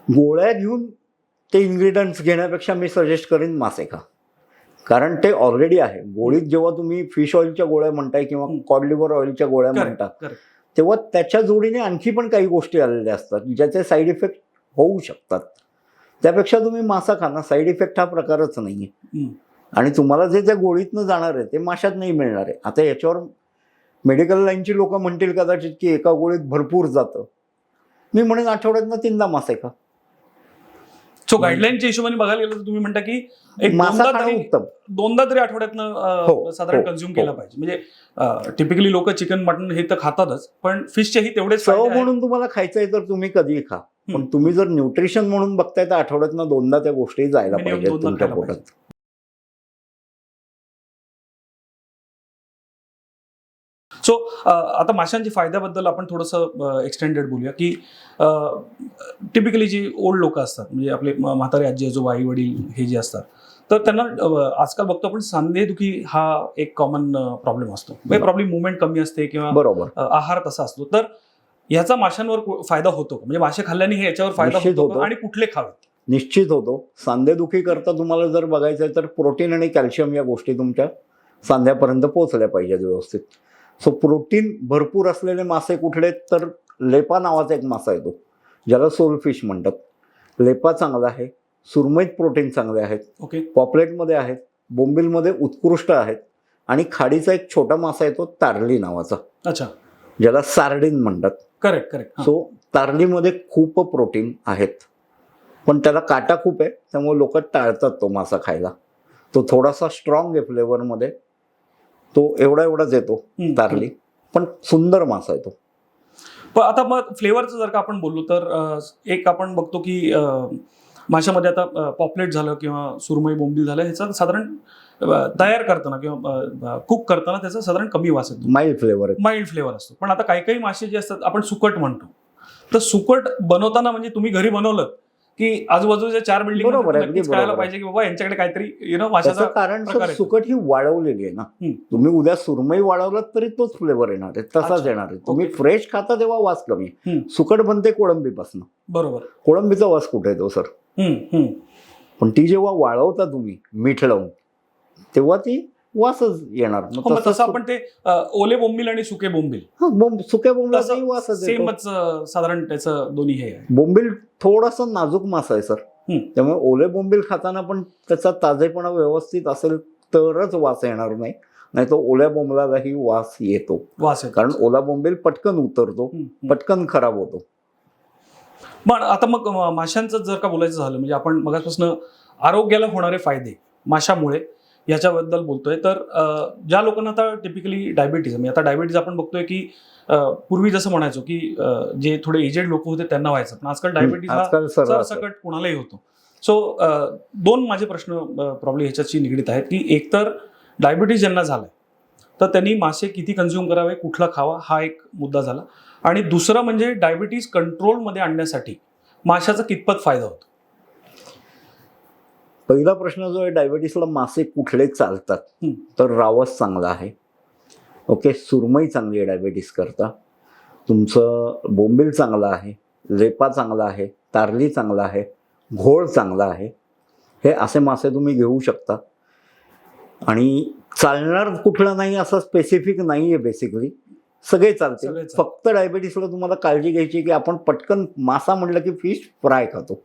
गोळ्या घेऊन ते इन्ग्रेडियंट्स घेण्यापेक्षा मी सजेस्ट करेन मासे खा. कारण ते ऑलरेडी आहे. गोळीत जेव्हा तुम्ही फिश ऑइलच्या गोळ्या म्हणताय किंवा कॉड लिव्हर ऑइलच्या गोळ्या म्हणता, तेव्हा त्याच्या जोडीने आणखी पण काही गोष्टी आलेल्या असतात ज्याचे साईड इफेक्ट होऊ शकतात. त्यापेक्षा तुम्ही मासा खा ना. साईड इफेक्ट हा प्रकारच नाहीये. आणि तुम्हाला जे त्या गोळीतनं जाणार आहे ते माशात नाही मिळणार आहे. आता याच्यावर मेडिकल लाईनची लोक म्हणतील कदाचित की एका गोळीत भरपूर जातं. मी म्हणेन आठवड्यातनं 3दा मासे खा. सो गाईडलाईनच्या हिशोबाने बघायला गेलं तर तुम्ही म्हणता की एक मासा खाणं उत्तम. 2दा तरी आठवड्यातनं साधारण कन्झ्युम केला पाहिजे. म्हणजे टिपिकली लोक चिकन मटन हे तर खातातच, पण फिशचेही तेवढेच चव म्हणून तुम्हाला खायचंय तर तुम्ही कधीही खा. पण तुम्ही जर न्यूट्रिशन म्हणून बघताय तर आठवड्यातनं 2दा त्या गोष्टी जायला पाहिजेत तुमच्या पोटात. सो आता माशांच्या फायद्याबद्दल आपण थोडंसं एक्सटेंडेड बोलूया की टिपिकली जी ओल्ड लोक असतात, म्हणजे आपले म्हातारे आजी आजोबा आई वडील हे जे असतात, तर त्यांना आजकाल बघतो आपण सांधेदुखी हा एक कॉमन प्रॉब्लेम असतो. प्रॉब्लेम मुवमेंट कमी असते किंवा बरोबर आहार तसा असतो. तर ह्याचा माशांवर फायदा होतो का? म्हणजे मासे खाल्ल्याने हे याच्यावर फायदा होतो का? आणि कुठले खावे? निश्चित होतो. सांधेदुखी करता तुम्हाला जर बघायचं आहे तर प्रोटीन आणि कॅल्शियम या गोष्टी तुमच्या सांध्यापर्यंत पोहोचल्या पाहिजेत व्यवस्थित. सो प्रोटीन भरपूर असलेले मासे कुठले तर लेपा नावाचा एक मासा येतो ज्याला सोलफिश म्हणतात. लेपा चांगला आहे. सुरमईत प्रोटीन चांगले आहेत. ओके. पॉपलेटमध्ये आहेत. बोंबिलमध्ये उत्कृष्ट आहेत. आणि खाडीचा एक छोटा मासा येतो तारली नावाचा. अच्छा. ज्याला सार्डिन म्हणतात. Correct correct. सो तारलीमध्ये खूप प्रोटीन आहेत, पण त्याला काटा खूप आहे त्यामुळे लोक टाळतात तो मासा खायला. तो थोडासा स्ट्रॉंग आहे फ्लेवरमध्ये. तो एवढाच येतो तारली, पण सुंदर मासा आहे तो. पण आता मग फ्लेवरचं जर का आपण बोललो तर एक आपण बघतो की माशामध्ये आता पॉपलेट झालं किंवा सुरमई बोंबील झालं, ह्याचं साधारण तयार करताना किंवा कुक करताना त्याचा साधारण कमी वास येतो. माइल्ड फ्लेवर असतो. पण आता काही मासे जे असतात आपण सुकट म्हणतो, तर सुकट बनवताना म्हणजे तुम्ही घरी बनवलं की आजूबाजूच्या 4 बिल्डिंग कळायला पाहिजे की बाबा यांच्याकडे काहीतरी माशाचं कारण सुकट ही वाळवलेली आहे ना. तुम्ही उद्या सुरमई वाळवलात तरी तोच फ्लेवर येणार आहे, तसाच येणार आहे. तुम्ही फ्रेश खाता तेव्हा वास कमी. सुकट बनते कोळंबीपासून. बरोबर. कोळंबीचा वास कुठे येतो सर? पण ती जेव्हा वाळवता तुम्ही मीठ लावून तेव्हा ती वासच येणार. तसं आपण ते ओले बोंबील आणि सुके बोंबील, सुक्या बोंबिलाचाही वासच येतो. सेमच साधारण त्याचं दोन्ही हे आहे. बोंबील थोडासा नाजूक मासा आहे सर, त्यामुळे ओले बोंबील खाताना पण त्याचा ताजेपणा व्यवस्थित असेल तरच वास येणार नाही तो ओल्या बोंबलालाही वास येतो. कारण ओला बोंबील पटकन उतरतो, पटकन खराब होतो. पण आता मग माशांचं जर का बोलायचं झालं, म्हणजे आपण मगापासून आरोग्याला होणारे फायदे माशामुळे याच्याबद्दल बोलतोय, तर ज्या लोकांना आता टिपिकली डायबिटीज, म्हणजे आता डायबिटीज आपण बघतोय की पूर्वी जसं म्हणायचो की जे थोडे एजेड लोक होते त्यांना व्हायचं, पण आजकाल डायबिटीज सरसकट कुणालाही होतो. सो 2 माझे प्रश्न प्रॉब्लेम ह्याच्याशी निगडीत आहेत की एक तर डायबिटीज ज्यांना झालाय तर त्यांनी मासे किती कन्झ्युम करावे, कुठला खावा, हा एक मुद्दा झाला. आणि दुसरा म्हणजे डायबिटीज कंट्रोलमध्ये आणण्यासाठी माशाचा कितपत फायदा होतो? पहिला प्रश्न जो आहे, डायबिटीसला मासे कुठले चालतात, तर रावस चांगला आहे. ओके. सुरमई चांगली आहे डायबिटीस करता. तुमचं बोंबील चांगलं आहे. लेपा चांगला आहे. तारली चांगला आहे. घोळ चांगला आहे. हे असे मासे तुम्ही घेऊ शकता. आणि चालणार कुठलं नाही असं स्पेसिफिक नाही आहे. बेसिकली सगळे चालते. फक्त डायबिटीसला तुम्हाला काळजी घ्यायची की आपण पटकन मासा म्हणलं की फिश फ्राय खातो.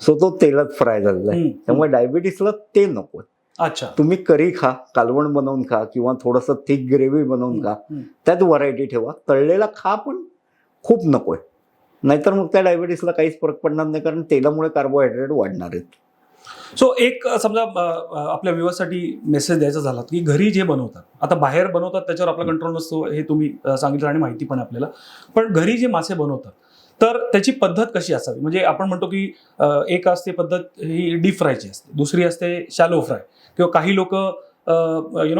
सो तो तेलात फ्राय झालेला आहे, त्यामुळे डायबिटीसला ते नको. अच्छा. तुम्ही करी खा, कालवण बनवून खा किंवा थोडंसं थिक ग्रेव्ही बनवून खा. त्यात व्हरायटी ठेवा. तळलेला खा पण खूप नकोय, नाहीतर मग त्या डायबिटीसला काहीच फरक पडणार नाही, कारण तेलामुळे कार्बोहायड्रेट वाढणार आहेत. सो एक समजा आपल्या व्ह्यूअर्ससाठी मेसेज द्यायचा झाला की घरी जे बनवतात, आता बाहेर बनवतात त्याच्यावर आपला कंट्रोल नसतो, हे तुम्ही सांगितलं आणि माहिती पण आपल्याला. पण घरी जे मासे बनवतात तर त्याची पद्धत कशी असावी? म्हणजे आपण म्हणतो की एक असते पद्धत ही डीप फ्रायची असते, दुसरी असते शॅलो फ्राय, किंवा काही लोक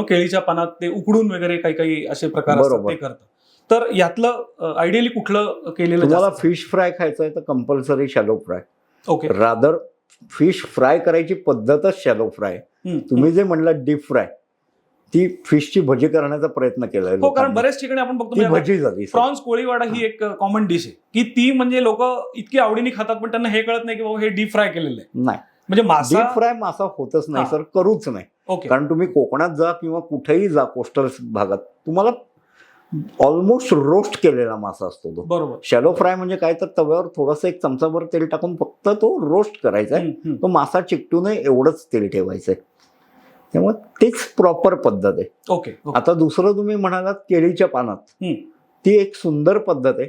केळीच्या पानात ते उकडून वगैरे काही असे प्रकार असतात ते करतात. तर यातलं आयडियली कुठलं केलेलं? तुम्हाला फिश फ्राय खायचं आहे तर compulsory shallow fry. Okay. Rather fish fry करायची पद्धतच शॅलो फ्राय. तुम्ही जे म्हणलं डीप फ्राय ती फिशची भजी करण्याचा प्रयत्न केलाय हो, कारण लोकांनी. बऱ्याच ठिकाणी आपण बघतो ती म्हणजे भजी झाली सर. प्रॉन्स कोळीवाडा ही एक कॉमन डिश आहे की ती म्हणजे लोक इतकी आवडीने खातात, पण त्यांना हे कळत नाही की बाबा हे डीप फ्राय केलेलं आहे. नाही, म्हणजे मासा डीप फ्राय मासा होतच नाही हा. सर, करूच नाही. ओके. कारण तुम्ही कोकणात जा किंवा कुठेही जा कोस्टल भागात, तुम्हाला ऑलमोस्ट रोस्ट केलेला मासा असतो तो. बरोबर. शॅलो फ्राय म्हणजे काय, तर तव्यावर थोडंसं एक चमचाभर तेल टाकून फक्त तो रोस्ट करायचा आहे. हम्म, हम्म. तो मासा चिकटू नये एवढंच तेल ठेवायचंय. त्यामुळे तेच प्रॉपर पद्धत आहे. ओके. ओके. आता दुसरं तुम्ही म्हणालात केळीच्या पानात, हम्म. ती एक सुंदर पद्धत आहे.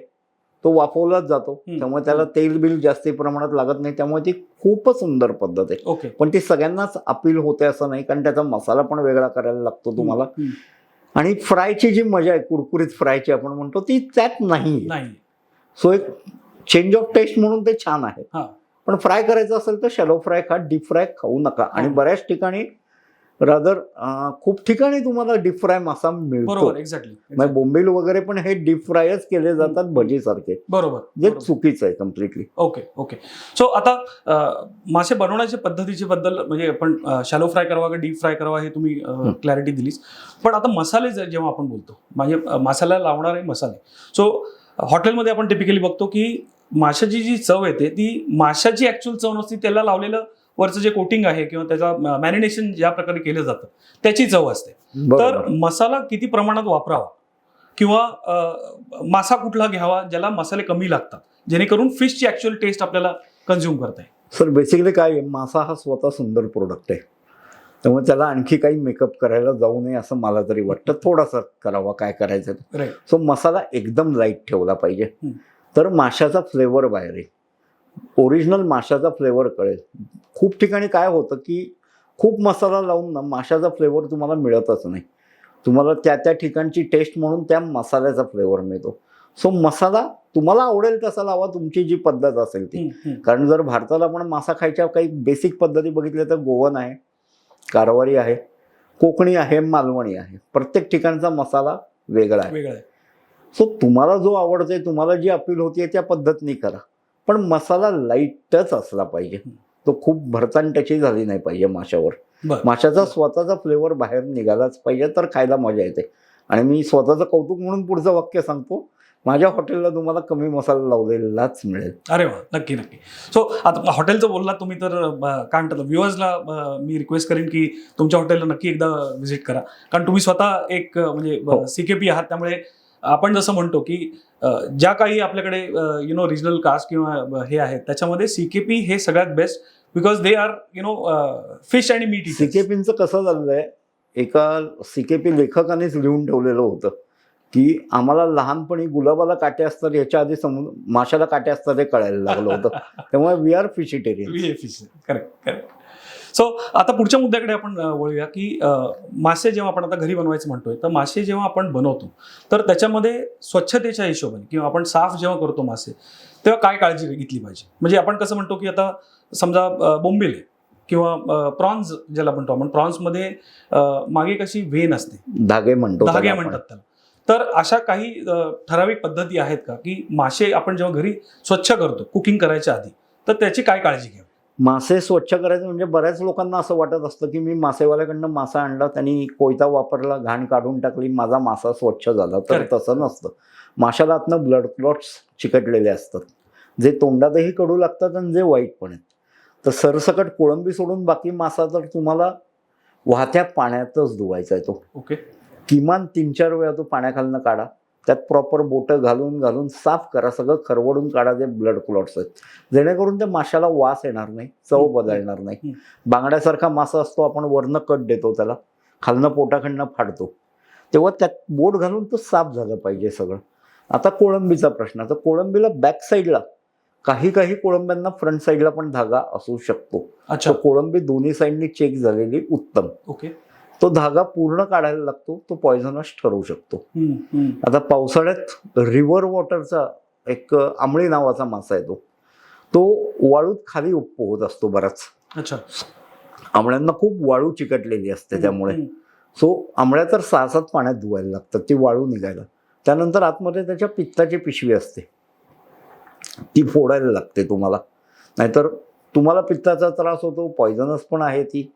तो वाफवलाच जातो, हम्म. त्यामुळे त्याला तेल बिल जास्ती प्रमाणात लागत नाही, त्यामुळे ती खूपच सुंदर पद्धत आहे. ओके. पण ती सगळ्यांनाच अपील होते असं नाही, कारण त्याचा मसाला पण वेगळा करायला लागतो तुम्हाला. हम्म. आणि फ्रायची जी मजा आहे, कुरकुरीत फ्रायची आपण म्हणतो, ती त्यात नाही. नाही. सो एक चेंज ऑफ टेस्ट म्हणून ते छान आहे. हा. पण फ्राय करायचं असेल तर शॅलो फ्राय खा, डीप फ्राय खाऊ नका. आणि बऱ्याच ठिकाणी रादर खूप ठिकाणी तुम्हाला डीप फ्राय मासा मिळतो. बरोबर. एक्झॅक्टली. म्हणजे बोंबील वगैरे पण हे डीप फ्रायच केले जातात भजीसारखे, बरोबर. जे बरोबर. चुकीचं आहे कम्प्लिटली. ओके. ओके. सो आता मासे बनवण्याच्या पद्धतीची बद्दल म्हणजे आपण शॅलो फ्राय करावा का डीप फ्राय करावा हे तुम्ही क्लॅरिटी दिलीच. पण आता मसाले जेव्हा आपण बोलतो म्हणजे माशाला लावणारे मसाले, सो हॉटेलमध्ये आपण टिपिकली बघतो की माशाची जी चव येते ती माशाची ऍक्च्युअल चव नसते, त्याला लावलेलं वरचं जे कोटिंग आहे किंवा त्याचा मॅरिनेशन ज्या प्रकारे केलं जातं त्याची चव असते. तर मसाला किती प्रमाणात वापरावा किंवा मासा कुठला घ्यावा ज्याला मसाले कमी लागतात, जेणेकरून फिशची ऍक्च्युअल टेस्ट आपल्याला कन्झ्युम करता येईल. सर बेसिकली काय आहे, मासा हा स्वतः सुंदर प्रोडक्ट आहे, त्यामुळे त्याला आणखी काही मेकअप करायला जाऊ नये असं मला तरी वाटतं. थोडासा करावा, काय करायचं. राईट. सो मसाला एकदम लाईट ठेवला पाहिजे, तर माशाचा फ्लेवर बाहेर येईल, ओरिजिनल माशाचा फ्लेवर कळेल. खूप ठिकाणी काय होतं की खूप मसाला लावून ना माशाचा फ्लेवर तुम्हाला मिळतच नाही. तुम्हाला त्या त्या ठिकाणची टेस्ट म्हणून त्या मसाल्याचा फ्लेवर मिळतो. सो मसाला तुम्हाला आवडेल तसा लावा, तुमची जी पद्धत असेल ती. कारण जर भारताला आपण मासा खायच्या काही बेसिक पद्धती बघितल्या तर गोवन आहे, कारवारी आहे, कोकणी आहे, मालवणी आहे. प्रत्येक ठिकाणचा मसाला वेगळा आहे. सो तुम्हाला जो आवडतोय, तुम्हाला जी अपील होतीये त्या पद्धतीने करा, पण मसाला लाईटच असला पाहिजे. तो खूप भरतान त्याची झाली नाही पाहिजे माशावर. माशाचा स्वतःचा फ्लेवर बाहेर निघालाच पाहिजे, तर खायला मजा येते. आणि मी स्वतःचं कौतुक म्हणून पुढचं वाक्य सांगतो, माझ्या हॉटेलला तुम्हाला कमी मसाला लावलेलाच मिळेल. अरे वा, नक्की नक्की. सो आता हॉटेलचं बोलला तुम्ही, तर काय म्हणतात व्ह्युअर्सला मी रिक्वेस्ट करेन की तुमच्या हॉटेलला नक्की एकदा व्हिजिट करा, कारण तुम्ही स्वतः एक म्हणजे सीकेपी आहात. त्यामुळे आपण जसं म्हणतो की ज्या काही आपल्याकडे रिजनल कास्ट किंवा हे आहेत त्याच्यामध्ये सीकेपी हे सगळ्यात best, because they are fish आणि मीट. सीकेपींचं कसं झालंय, एका सीकेपी लेखकानेच लिहून ठेवलेलं होतं की आम्हाला लहानपणी गुलाबाला काटे असतात याच्या आधी माशाला काटे असतात हे कळायला लागलं होतं. त्यामुळे we are fishetarian. Correct correct. So आता पुढच्या मुद्द्याकडे आपण वळूया की मासे जेव्हा आपण आता घरी बनवायचं म्हणतोय, तर मासे जेव्हा आपण बनवतो तर त्याच्यामध्ये स्वच्छतेच्या हिशोबाने किंवा आपण साफ जेव्हा करतो मासे, तेव्हा काय काळजी घेतली पाहिजे. म्हणजे आपण कसं म्हणतो की आता समजा बोंबील आहे किंवा प्रॉन्स ज्याला म्हणतो आपण, प्रॉन्समध्ये मागे कशी वेन असते, धागे म्हणतात त्याला. तर अशा काही ठराविक पद्धती आहेत का की मासे आपण जेव्हा घरी स्वच्छ करतो कुकिंग करायच्या आधी, तर त्याची काय काळजी घ्यावी. मासे स्वच्छ करायचं म्हणजे बऱ्याच लोकांना असं वाटत असतं की मी मासेवाल्याकडनं मासा आणला, त्यांनी कोयता वापरला, घाण काढून टाकली, माझा मासा स्वच्छ झाला. तर तसं नसतं. माशाला आतनं ब्लड क्लॉट्स चिकटलेले असतात, जे तोंडातही कडू लागतात आणि जे वाईट पण आहेत. तर सरसकट कोळंबी सोडून बाकी मासा तर तुम्हाला वाहत्या पाण्यातच धुवायचा आहे. तो ओके. किमान 3-4 वेळा तो पाण्याखालनं काढा, त्यात प्रॉपर बोटं घालून घालून साफ करा, सगळं खरवडून काढा जे ब्लड क्लॉट्स आहेत, जेणेकरून त्या माशाला वास येणार नाही, चव बदलणार नाही. बांगड्यासारखा मासा असतो, आपण वरनं कट देतो त्याला, खालनं पोटाखंडनं फाडतो, तेव्हा त्यात बोट घालून तो साफ झालं पाहिजे सगळं. आता कोळंबीचा प्रश्न, तर कोळंबीला बॅक साईडला, काही काही कोळंब्यांना फ्रंट साईडला पण धागा असू शकतो. अच्छा. कोळंबी दोन्ही साईडनी चेक झालेली उत्तम. ओके. तो धागा पूर्ण काढायला लागतो, तो पॉयझनस ठरू शकतो. आता पावसाळ्यात रिव्हर वॉटरचा एक आंबळी नावाचा मासा आहे, तो वाळूत खाली उपपोहत असतो बराच. अच्छा. आंबळ्यांना खूप वाळू चिकटलेली असते, त्यामुळे सो आंबळ्या तर 6-7 पाण्यात धुवायला लागतात ती वाळू निघायला. त्यानंतर आतमध्ये त्याच्या पित्ताची पिशवी असते, ती फोडायला लागते तुम्हाला, नाहीतर तुम्हाला पित्ताचा त्रास होतो, पॉयझनस पण आहे ती.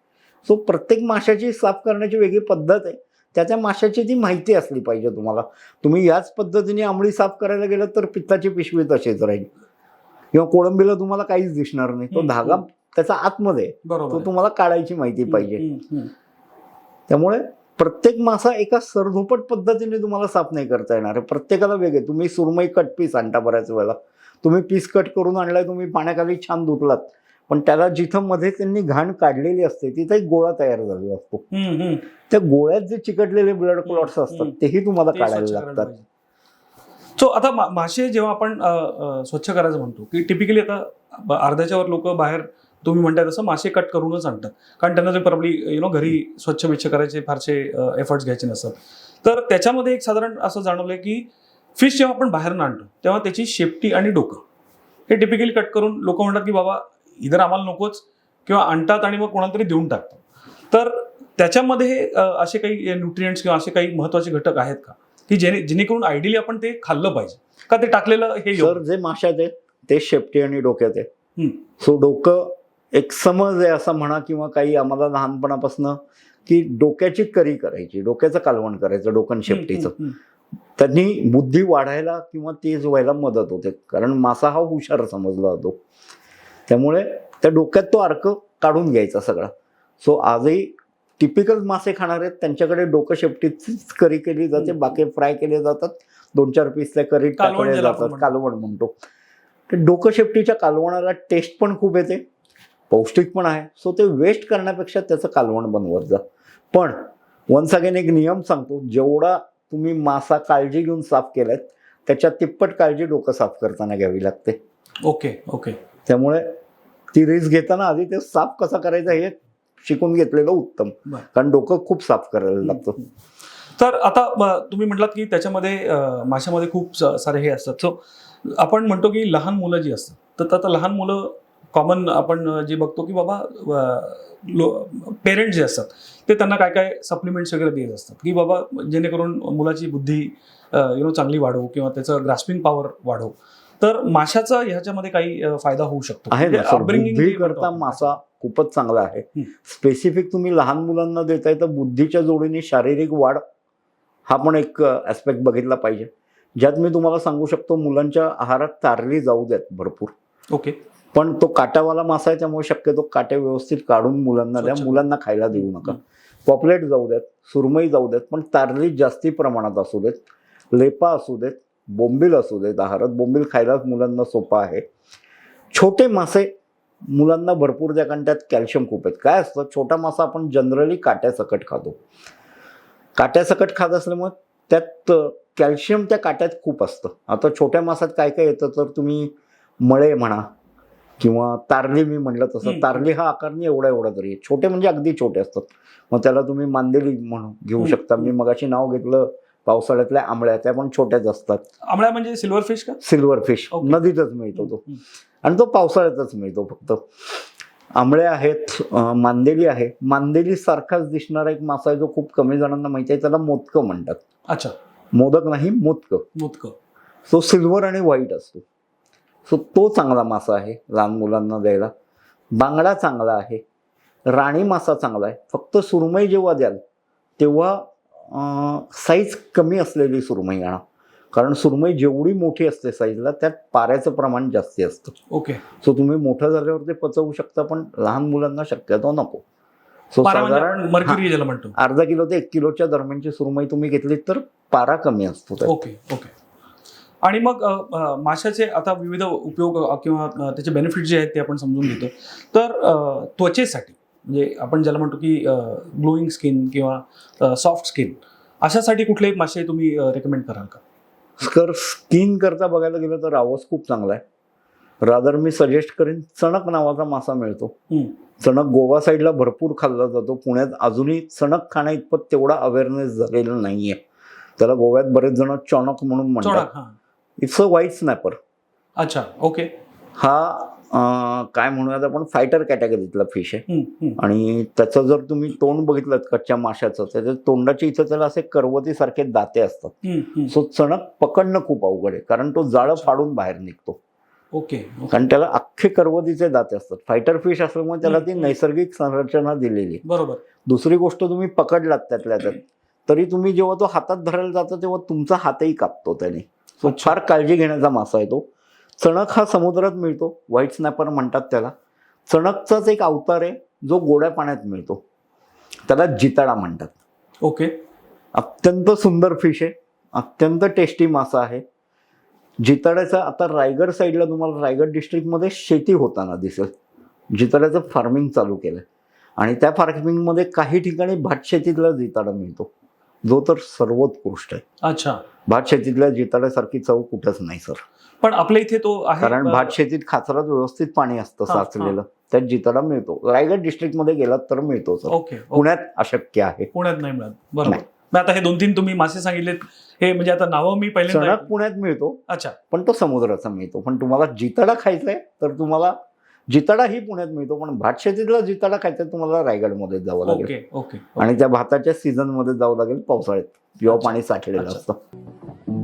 सो प्रत्येक माशाची साफ करण्याची वेगळी पद्धत आहे. त्या माशाची ती माहिती असली पाहिजे तुम्हाला. तुम्ही याच पद्धतीने आंबळी साफ करायला गेलं तर पित्ताची पिशवी तशीच राहील किंवा कोळंबीला तुम्हाला काहीच दिसणार नाही. तो धागा त्याचा आतमध्ये आहे. बरोबर तो तुम्हाला काढायची माहिती पाहिजे. हम्म. त्यामुळे प्रत्येक मासा एका सरधोपट पद्धतीने तुम्हाला साफ नाही करता येणार आहे. प्रत्येकाला वेगळे. तुम्ही सुरमई कट पीस आणता बऱ्याच वेळेला, तुम्ही पीस कट करून आणलाय, तुम्ही पाण्याखाली छान धुतलात, पण त्याला जिथं मध्ये त्यांनी घाण काढलेली असते तिथे एक गोळा तयार झालेला असतो. त्या गोळ्यात जे चिकटलेले ब्लड क्लॉट्स असतात तेही तुम्हाला काढायला लागतात. सो आता मासे जेव्हा आपण स्वच्छ करायचं म्हणतो की टिपिकली आता अर्ध्याच्या वर लोक बाहेर तुम्ही म्हणताय तसं मासे कट करूनच आणतात, कारण त्यांना ते प्रॉब्ली घरी स्वच्छ करायचे फारसे एफर्ट्स घ्यायचे नसतात. तर त्याच्यामध्ये एक साधारण असं जाणवलंय की फिश जेव्हा आपण बाहेरून आणतो तेव्हा त्याची शेपटी आणि डोकं हे टिपिकली कट करून लोक म्हणतात की बाबा इधर आम्हाला नकोच, किंवा आणतात आणि मग कोणाला तरी देऊन टाकतात. तर त्याच्यामध्ये असे काही न्यूट्रिएंट्स किंवा असे काही महत्वाचे घटक आहेत का की जेणेकरून आयडियली आपण ते खाल्लं पाहिजे, का ते टाकलेलं हे सर जे माशात आहेत ते शेपटी आणि डोक्यात आहे. सो डोकं एक समज आहे असं म्हणा, किंवा काही आम्हाला लहानपणापासून की डोक्याची करी करायची, डोक्याचं कालवण करायचं, डोकं शेपटीचं. त्यांनी बुद्धी वाढायला किंवा तेज व्हायला मदत होते, कारण मासा हा हुशार समजला जातो. त्यामुळे त्या डोक्यात तो अर्क काढून घ्यायचा सगळा. सो आजही टिपिकल मासे खाणार आहेत त्यांच्याकडे डोकं शेपटीचीच करी केली जाते, बाकी फ्राय केले जातात, 2-4 पीस त्या करीत टाकले जातात, कालवण म्हणतो. डोकं शेपटीच्या कालवणाला टेस्ट पण खूप येते, पौष्टिक पण आहे. सो ते वेस्ट करण्यापेक्षा त्याचं कालवण बनवत जा. पण वन्स अगेन एक नियम सांगतो, जेवढा तुम्ही मासा काळजी घेऊन साफ केलाय त्याच्या तिप्पट काळजी डोकं साफ करताना घ्यावी लागते. Okay okay. त्यामुळे ती रिस्क घेताना आधी ते साफ कसा करायचा हे शिकून घेतलेलं उत्तम, कारण डोकं खूप साफ करायला लागतं. तर आता तुम्ही म्हटलात की त्याच्यामध्ये माशामध्ये खूप सारे हे असतात. सो आपण म्हणतो की लहान मुलं जी असतात, तर आता लहान मुलं कॉमन आपण जे बघतो की बाबा पेरेंट्स जे असतात ते त्यांना काय काय सप्लिमेंट्स वगैरे देत असतात की बाबा जेणेकरून मुलाची बुद्धी चांगली वाढवू किंवा त्याचं ग्रास्पिंग पॉवर वाढवू. तर माशाचा ह्याच्यामध्ये काही फायदा होऊ शकतो आहे ना सर. बुद्धी करता मासा खूपच चांगला आहे. स्पेसिफिक तुम्ही लहान मुलांना देताय तर बुद्धीच्या जोडीने शारीरिक वाढ हा पण एक ऍस्पेक्ट बघितला पाहिजे, ज्यात मी तुम्हाला सांगू शकतो मुलांच्या आहारात तारली जाऊ द्यात भरपूर. ओके. पण तो काट्यावाला मासा आहे त्यामुळे शक्यतो काटे व्यवस्थित काढून मुलांना द्या, मुलांना खायला देऊ नका. पॉपलेट जाऊ द्यात, सुरमई जाऊ द्यात, पण तारली जास्ती प्रमाणात असू देत, लेपा असू देत, बोंबील असू देत. आहारात बोंबील खायला मुलांना सोपा आहे. छोटे मासे मुलांना भरपूर द्या, कारण त्यात कॅल्शियम खूप आहेत. काय असतं, छोटा मासा आपण जनरली काट्यासकट खातो. काट्यासकट खात असल्यामुळे त्यात कॅल्शियम त्या काट्यात खूप असतं. आता छोट्या मासात काय काय येतं, तर तुम्ही मळे म्हणा किंवा तारली, मी म्हटलं तसं तारली हा आकारने एवढा तरी, छोटे म्हणजे अगदी छोटे असतात. मग त्याला तुम्ही मांदेली म्हणून घेऊ शकता. मी मगाशी नाव घेतलं पावसाळ्यातल्या आंबळ्या, त्या पण छोट्याच असतात. आंबळ्या म्हणजे सिल्वर फिश का? सिल्वर फिश नदीतच मिळतो तो, आणि तो पावसाळ्यातच मिळतो फक्त. आंबळ्या आहेत, मांदेली आहे. मांदेली सारखाच दिसणारा एक मासा आहे जो खूप कमी जणांना माहिती आहे, त्याला मोदकं म्हणतात. अच्छा. मोदक नाही, मोदकं. तो सिल्वर आणि व्हाईट असतो. सो तो चांगला मासा आहे लहान मुलांना द्यायला. बांगडा चांगला आहे, राणी मासा चांगला आहे. फक्त सुरमई जेव्हा द्याल तेव्हा साईज कमी असलेली सुरमई आणा, कारण सुरमई जेवढी मोठी असते साईजला त्यात पाऱ्याचं प्रमाण जास्ती असतं. ओके. सो तुम्ही मोठं झाल्यावर ते पचवू शकता, पण लहान मुलांना शक्यतो नको. सो साधारण मर्क्युरी ज्याला म्हणतो, अर्धा किलो ते 1 किलोच्या दरम्यानची सुरमई तुम्ही घेतली तर पारा कमी असतो. Okay okay. आणि मग माशाचे आता विविध उपयोग किंवा त्याचे बेनिफिट जे आहेत ते आपण समजून घेतो. तर त्वचेसाठी म्हणजे आपण ज्याला म्हणतो की ग्लोईंग स्किन किंवा सॉफ्ट स्किन, अशासाठी कुठले मासे तुम्ही रेकमेंड कराल का? स्किन करता बघायला गेलं तर रावस खूप चांगला आहे. रादर मी सजेस्ट करेन चणक नावाचा मासा मिळतो. चणक गोवा साईडला भरपूर खाल्ला जातो. पुण्यात अजूनही चणक खाण्या इतपत तेवढा अवेअरनेस झालेला नाहीये. त्याला गोव्यात बरेच जण चॉनक म्हणून म्हणतात. It's a white snapper. अच्छा. ओके. हा काय म्हणूयात आपण फायटर कॅटेगरीतला फिश आहे. आणि त्याचं जर तुम्ही तोंड बघितलं कच्च्या माशाचं, त्याच्या तोंडाच्या इथं त्याला असे करवतीसारखे दाते असतात. सो चणक पकडणं खूप अवघड आहे, कारण तो जाळं फाडून बाहेर निघतो. ओके. कारण त्याला अख्खे करवतीचे दाते असतात. फायटर फिश असल्यामुळे त्याला ती नैसर्गिक संरचना दिलेली. बरोबर. दुसरी गोष्ट, तुम्ही पकडलात त्यातल्या त्यात तरी तुम्ही जेव्हा तो हातात धरायला जाता तेव्हा तुमचा हातही कापतो त्याने. तो अच्छा. फार काळजी घेण्याचा मासा आहे तो. चणक हा समुद्रात मिळतो, व्हाईट स्नॅपर म्हणतात त्याला. चणकचाच एक अवतार आहे जो गोड्या पाण्यात मिळतो, त्याला जिताडा म्हणतात. ओके. अत्यंत सुंदर फिश आहे, अत्यंत टेस्टी मासा आहे. जिताड्याचा आता रायगड साईडला तुम्हाला रायगड डिस्ट्रिक्टमध्ये शेती होताना दिसेल. जिताड्याचं फार्मिंग चालू केलं आणि त्या फार्मिंगमध्ये काही ठिकाणी भातशेतीतला जिताडा मिळतो, जो तर सर्वोत्कृष्ट आहे. अच्छा. भातशेतीतल्या जिताड्यासारखी चव कुठंच नाही सर. पण आपल्या इथे तो आहे कारण भातशेतीत खाचरात व्यवस्थित पाणी असतं हा, साचलेलं, त्यात जिताडा मिळतो. रायगड डिस्ट्रिक्टमध्ये गेलात तर मिळतो सर. ओके. पुण्यात अशक्य आहे. पुण्यात नाही मिळत. बरोबर. नाही. मग आता हे 2-3 तुम्ही मासे सांगितलेत, हे म्हणजे आता नावं मी पहिल्यांदा चणक ऐकलं. पुण्यात मिळतो, अच्छा. पण तो समुद्राचा मिळतो. पण तुम्हाला जिताडा खायचा आहे तर तुम्हाला जिताडा ही पुण्यात मिळतो, पण भातशेतीतला जिताडा खायचा तुम्हाला रायगडमध्ये जावं लागेल. ओके. ओके. आणि त्या भाताच्या सीझन मध्ये जावं लागेल पावसाळ्यात, जेव्हा अच्छा. पाणी साठलेलं अच्छा. असतं.